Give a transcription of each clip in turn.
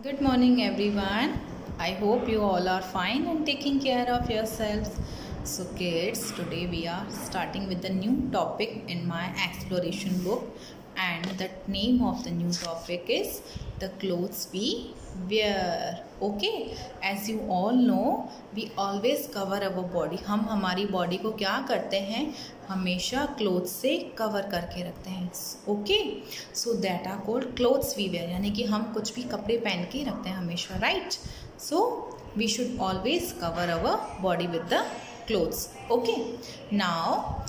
Good morning, everyone. I hope you all are fine and taking care of yourselves. So, kids, today we are starting with a new topic in my exploration book, and the name of the new topic is the clothes we wear. Okay, as you all know, we always cover our body. हम हमारी body को क्या करते हैं, हमेशा clothes से cover करके रखते हैं. Okay, so that are called clothes we wear, यानी कि हम कुछ भी कपड़े पहन के रखते हैं हमेशा, right. So we should always cover our body with the clothes. Okay, now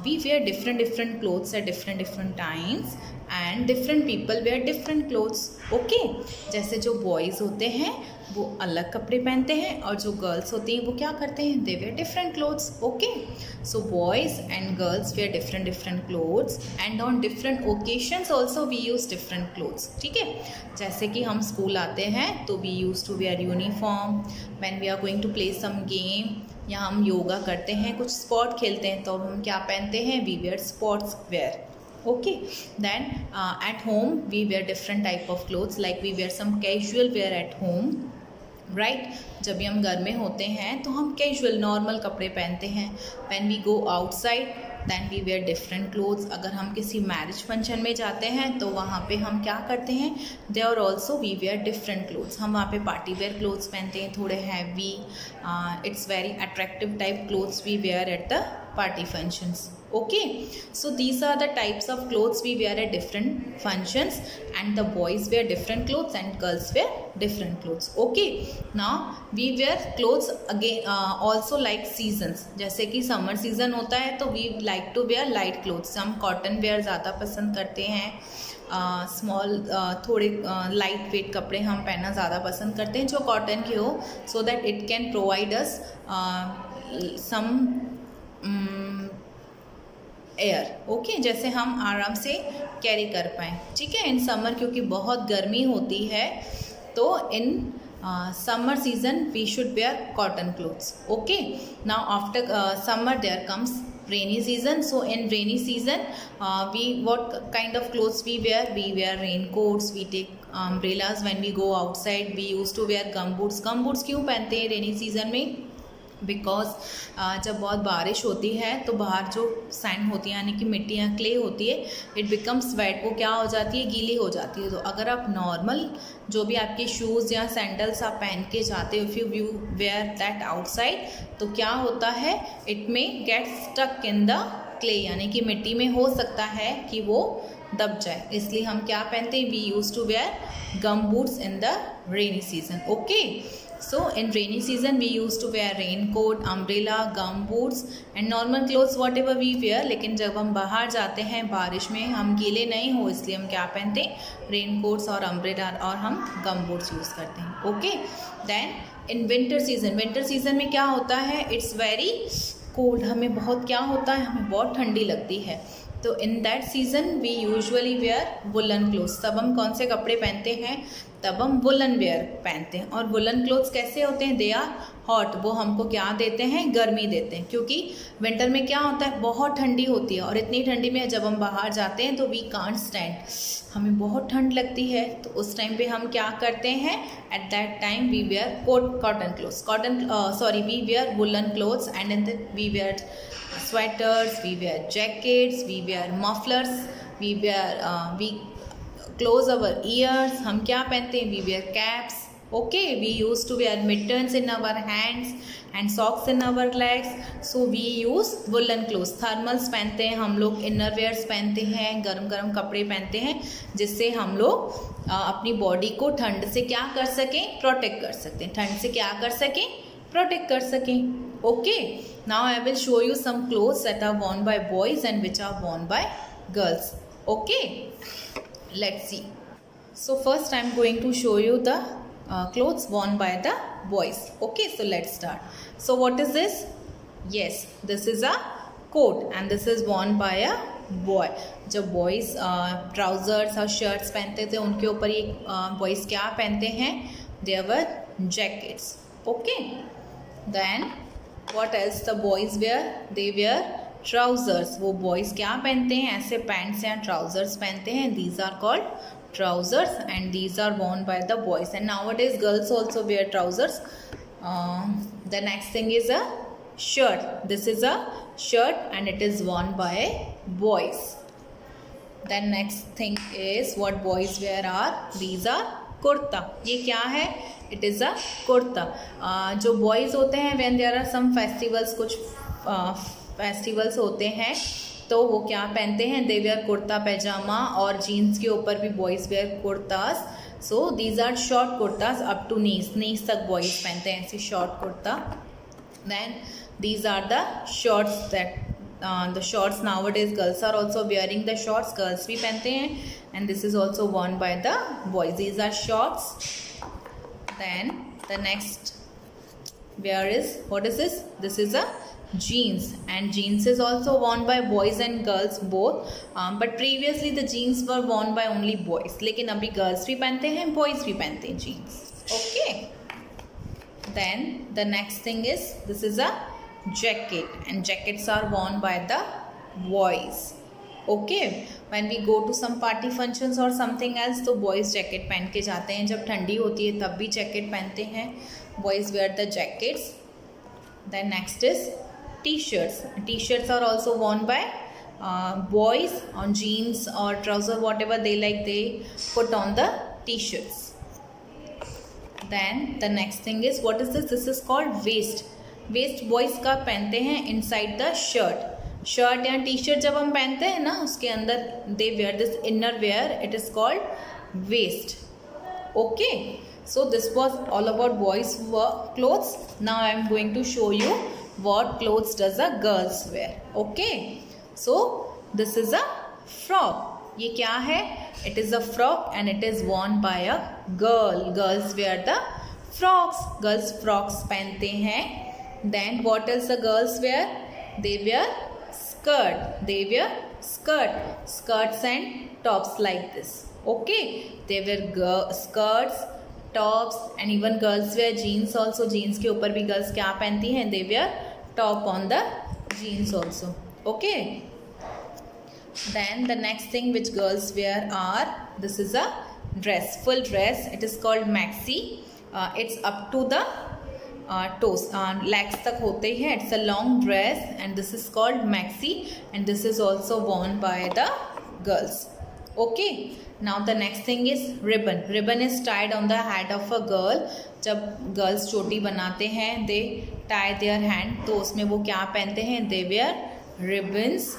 we wear different clothes at different times and different people wear different clothes. Okay, जैसे जो बॉयज़ होते हैं वो अलग कपड़े पहनते हैं और जो गर्ल्स होती हैं वो क्या करते हैं, they wear different clothes. Okay, so boys and girls wear different clothes and on different occasions also we use different clothes. ठीक है, जैसे कि हम स्कूल आते हैं तो we use to wear uniform. When we are going to play some game, या हम योगा करते हैं, कुछ स्पोर्ट खेलते हैं, तो हम क्या पहनते हैं, we wear sports wear. Okay, then at home we wear different type of clothes, like we wear some casual wear at home, right. जब भी हम घर में होते हैं तो हम कैजुअल नॉर्मल कपड़े पहनते हैं. When we go outside than we wear different clothes. अगर हम किसी मैरिज फंक्शन में जाते हैं तो वहाँ पे हम क्या करते हैं, there also we wear different clothes. हम वहाँ पे पार्टी वेयर क्लोथ्स पहनते हैं, थोड़े heavy, it's very attractive type clothes we wear at the party functions. Okay, so these are the types of clothes we wear at different functions, and the boys wear different clothes and girls wear different clothes. Okay, now we wear clothes again also like seasons. जैसे कि summer season होता है तो we like to wear light clothes. हम cotton where ज़्यादा पसंद करते हैं, स्मॉल थोड़े लाइट वेट कपड़े हम पहनना ज़्यादा पसंद करते हैं जो कॉटन के हो, so that it can provide us some air. Okay, जैसे हम आराम से कैरी कर पाएँ. ठीक है, इन समर क्योंकि बहुत गर्मी होती है तो in summer season we should wear cotton clothes. Okay, now after summer there comes rainy season. So in rainy season what kind of clothes we wear raincoats, we take umbrellas. When we go outside we used to wear gumboots. क्यों पहनते हैं rainy season में, because जब बहुत बारिश होती है तो बाहर जो सैंड होती है, यानी कि मिट्टी या क्ले होती है, इट बिकम्स वेट, वो क्या हो जाती है, गीली हो जाती है. तो अगर आप नॉर्मल जो भी आपके शूज़ या सैंडल्स आप पहन के जाते हो, if you wear that outside, तो क्या होता है, it may get stuck in the clay, यानी कि मिट्टी में हो सकता है कि वो दब जाए. इसलिए हम क्या पहनते हैं, we use to wear gum boots in the rainy season. Okay, so in rainy season we used to wear raincoat, umbrella, gum boots and normal clothes whatever we wear. लेकिन जब हम बाहर जाते हैं बारिश में, हम गीले नहीं हो, इसलिए हम क्या पहनते हैं, रेनकोट्स और अम्ब्रेला, और हम गम बूट्स यूज़ करते हैं. Okay, then in winter season में क्या होता है, इट्स वेरी कोल्ड, हमें बहुत क्या होता है, हमें बहुत ठंडी लगती है. तो in that season we usually wear woollen clothes. तब हम कौन से कपड़े पहनते हैं, तब हम वुलन वेयर पहनते हैं. और वुलन क्लोथ्स कैसे होते हैं, दे आर हॉट, वो हमको क्या देते हैं, गर्मी देते हैं. क्योंकि विंटर में क्या होता है, बहुत ठंडी होती है, और इतनी ठंडी में जब हम बाहर जाते हैं तो वी कांट स्टैंड, हमें बहुत ठंड लगती है. तो उस टाइम पे हम क्या करते हैं, at that time we wear cotton clothes, we wear woollen clothes, and in that we wear sweaters, we wear jackets, we wear mufflers, we close our ears. हम क्या पहनते हैं, we wear caps. Okay, we used to wear mittens in our hands and socks in our legs. So we use woolen clothes. Thermals पहनते हैं हम लोग, inner wears पहनते हैं, गर्म कपड़े पहनते हैं, जिससे हम लोग अपनी बॉडी को ठंड से क्या कर सकें, प्रोटेक्ट कर सकते हैं. ठंड से क्या कर सकें, प्रोटेक्ट कर सकें. Okay, now I will show you some clothes that are worn by boys and which are worn by girls. Okay, let's see. So first I am going to show you the clothes worn by the boys. Okay, so let's start. So what is this? Yes, this is a coat and this is worn by a boy. जब boys trousers और shirts पहनते थे, उनके ऊपर ये boys क्या पहनते हैं, they wear jackets. Okay, then what else the boys wear, they wear trousers. वो boys क्या पहनते हैं, ऐसे pants या trousers पहनते हैं, these are called trousers, and these are worn by the boys. And nowadays girls also wear trousers. The next thing is a shirt. This is a shirt and it is worn by boys. Then next thing is what boys wear are these are kurta. ये क्या है? It is a kurta. जो boys होते हैं when there are some festivals, कुछ festivals होते हैं तो वो क्या पहनते हैं? They wear kurta पैजामा, और jeans के ऊपर भी boys wear kurtas. So these are short kurtas up to knees तक boys पहनते हैं ऐसे short kurta. Then these are the shorts that the shorts nowadays girls are also wearing the shorts. Girls भी पहनते हैं, and this is also worn by the boys. These are shorts. Then the next wear is, what is this? This is a jeans, and jeans is also worn by boys and girls both. But previously the jeans were worn by only boys, लेकिन अभी girls भी पहनते हैं, boys भी पहनते हैं jeans. Okay. Then the next thing is, this is a jacket, and jackets are worn by the boys. Okay, when we go to some party functions or something else तो boys jacket पहन के जाते हैं. जब ठंडी होती है तब भी jacket पहनते हैं. Boys wear the jackets. Then next is t-shirts. T-shirts are also worn by boys on jeans or trouser, whatever they like, they put on the t-shirts. Then the next thing is, what is this? This is called waist. Waist boys का पहनते हैं inside the shirt. Shirt या T shirt जब हम पहनते हैं ना, उसके अंदर they wear this inner wear. It is called waist. Okay. So this was all about boys clothes. Now I am going to show you what clothes does a girls wear. Okay. So this is a frock. ये क्या है? It is a frock and it is worn by a girl. Girls wear the frocks. Girls frocks पहनते हैं. Then what else the girls wear? They wear skirt. They wear skirts and tops like this. Okay. They wear skirts, tops, and even girls wear jeans also. Jeans के ऊपर भी girls क्या पहनती हैं? They wear top on the jeans also. Okay. Then the next thing which girls wear are, this is a dress, full dress. It is called maxi. It's up to the toes, legs तक होते हैं. It's a long dress and this is called maxi, and this is also worn by the girls. Okay. Now the next thing is ribbon. Ribbon is tied on the head of a girl. जब girls चोटी बनाते हैं, they tie their hand, तो उसमें वो क्या पहनते हैं? They wear ribbons.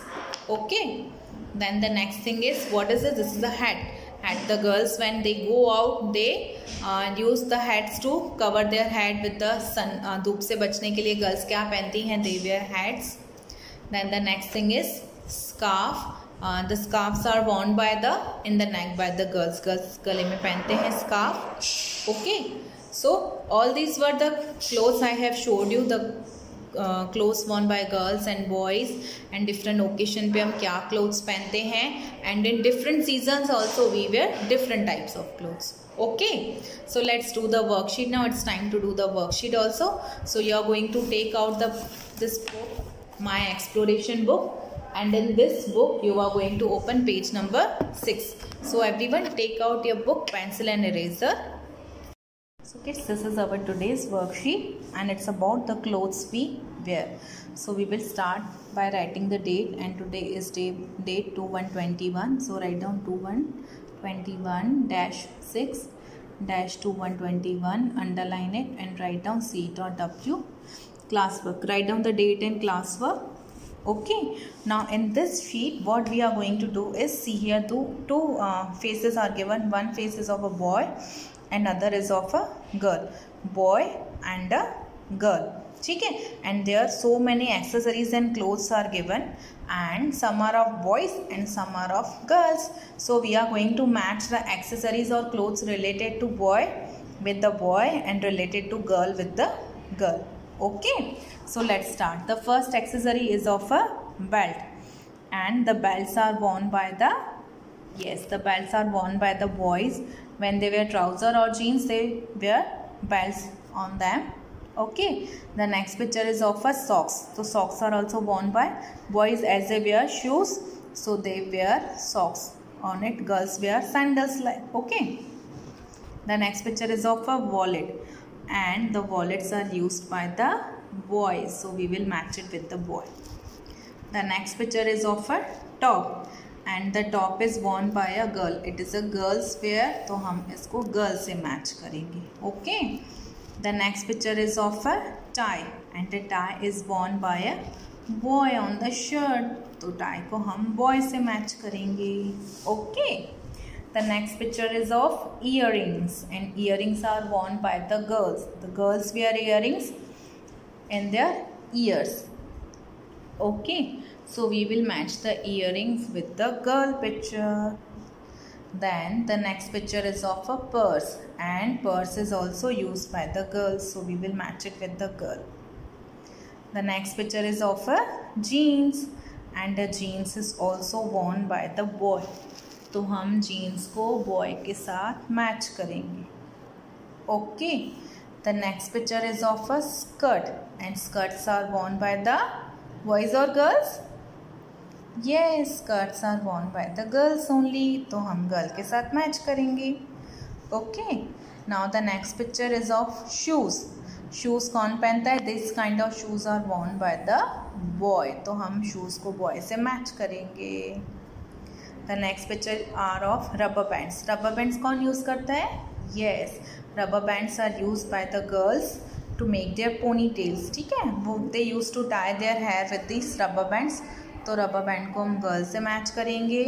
Okay. Then the next thing is, what is this? This is a hat. The girls when they go out, they use the hats to cover their head with the sun. धूप से बचने के लिए girls क्या पहनती हैं? They wear hats. Then the next thing is scarf. The scarves are worn by in the neck by the girls. Girls गले में पहनते हैं scarf. Okay. So all these were the clothes I have showed you. The clothes worn by girls and boys, and different occasion पे हम क्या clothes पहनते हैं, and in different seasons also we wear different types of clothes. Okay, so let's do the worksheet now. It's time to do the worksheet also. So you are going to take out this book, my exploration book, and in this book you are going to open page number 6. So everyone take out your book, pencil and eraser. So kids, this is our today's worksheet and it's about the clothes we wear. So we will start by writing the date, and today is date 2121. So write down 2121-6-2121, underline it and write down C.W classwork. Write down the date and classwork. Okay. Now in this sheet what we are going to do is, see here two faces are given. One face is of a boy, another is of a girl. Boy and a girl. ठीक है. And there are so many accessories and clothes are given, and some are of boys and some are of girls. So we are going to match the accessories or clothes related to boy with the boy and related to girl with the girl. Okay. So let's start. The first accessory is of a belt, and the belts are worn by the belts are worn by the boys. When they wear trouser or jeans, they wear belts on them. Okay. The next picture is of a socks. So socks are also worn by boys as they wear shoes. So they wear socks On it, girls wear sandals like. Okay. The next picture is of a wallet, and the wallets are used by the boys, so we will match it with the boy. The next picture is of a top, and the top is worn by a girl. It is a girl's wear, तो हम इसको girl से match करेंगे. Okay. The next picture is of a tie, and the tie is worn by a boy on the shirt, तो tie को हम boy से match करेंगे. Okay. The next picture is of earrings, and earrings are worn by the girls. The girls wear earrings in their ears. Okay, so we will match the earrings with the girl picture. Then the next picture is of a purse, and purse is also used by the girls, so we will match it with the girl. The next picture is of a jeans, and the jeans is also worn by the boy, तो हम jeans को boy के साथ match करेंगे. Okay. The next picture is of a skirt, and skirts are worn by the boys or girls? Yes, skirts are worn by the girls only, तो हम girl के साथ match करेंगे. Okay. Now the next picture is of shoes. Shoes कौन पहनता है? This kind of shoes are worn by the boy, तो हम shoes को boy से match करेंगे. The next picture are of rubber bands. Rubber bands कौन use करता है? Yes, rubber bands are used by the girls to make their ponytails. ठीक है, वो they used to tie their hair with these rubber bands, तो rubber band को हम girls से match करेंगे.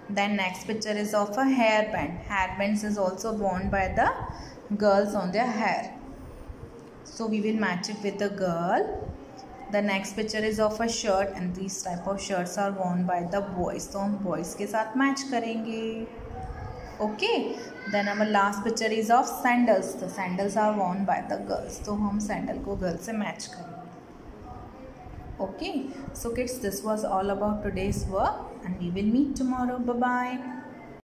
Then next picture is of a hair band. Hair bands is also worn by the girls on their hair, so we will match it with the girl. The next picture is of a shirt, and these type of shirts are worn by the boys, तो हम boys के साथ match करेंगे. Okay. Then our last picture is of sandals. The sandals are worn by the girls, तो हम sandal को girl से match करेंगे. Okay. So kids, this was all about today's work, and we will meet tomorrow. Bye bye.